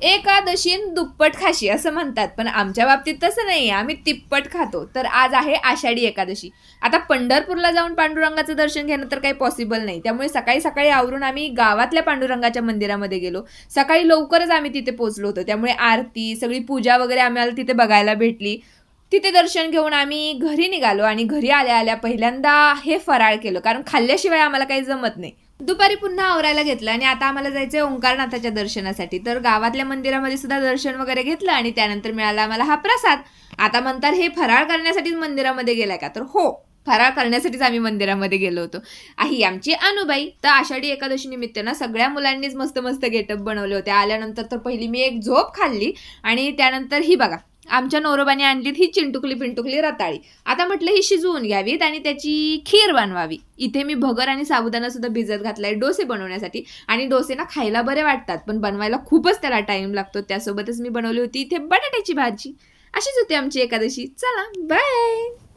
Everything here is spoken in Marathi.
एकादशीन दुप्पट खाशी असं म्हणतात, पण आमच्या बाबतीत तसं नाही, आम्ही तिप्पट खातो. तर आज आहे आषाढी एकादशी. आता पंढरपूरला जाऊन पांडुरंगाचं दर्शन घेणं तर काही पॉसिबल नाही, त्यामुळे सकाळी सकाळी आवरून आम्ही गावातल्या पांडुरंगाच्या मंदिरामध्ये गेलो. सकाळी लवकरच आम्ही तिथे पोहोचलो होतो, त्यामुळे आरती सगळी पूजा वगैरे आम्हाला तिथे बघायला भेटली. तिथे दर्शन घेऊन आम्ही घरी निघालो आणि घरी आल्या आल्या पहिल्यांदा हे फराळ केलं, कारण खाल्ल्याशिवाय आम्हाला काही जमत नाही. दुपारी पुन्हा आवरायला घेतलं आणि आता आम्हाला जायचंय ओंकारनाथाच्या दर्शनासाठी. तर गावातल्या मंदिरामध्ये सुद्धा दर्शन वगैरे घेतलं आणि त्यानंतर मिळाला आम्हाला हा प्रसाद. आता म्हणतात हे फराळ करण्यासाठीच मंदिरामध्ये गेलाय का, तर हो, फराळ करण्यासाठीच आम्ही मंदिरामध्ये गेलो होतो. ही आमची अनुबाई. तर आषाढी एकादशी निमित्त ना सगळ्या मुलांनीच मस्त मस्त गेटअप बनवले होते. आल्यानंतर तर पहिली मी एक झोप खाल्ली आणि त्यानंतर ही बघा आमच्या नवरोबाने आणलीत ही चिंटुकली पिंटुकली रताळी. आता म्हटलं ही शिजवून घ्यावीत आणि त्याची खीर बनवावी. इथे मी भगर आणि साबुदाणा सुद्धा भिजत घातलाय डोसे बनवण्यासाठी. आणि डोसे ना खायला बरे वाटतात, पण बनवायला खूपच त्याला टाइम लागतो. त्यासोबतच मी बनवली होती इथे बटाट्याची भाजी. अशीच होती आमची एकादशी. चला बाय.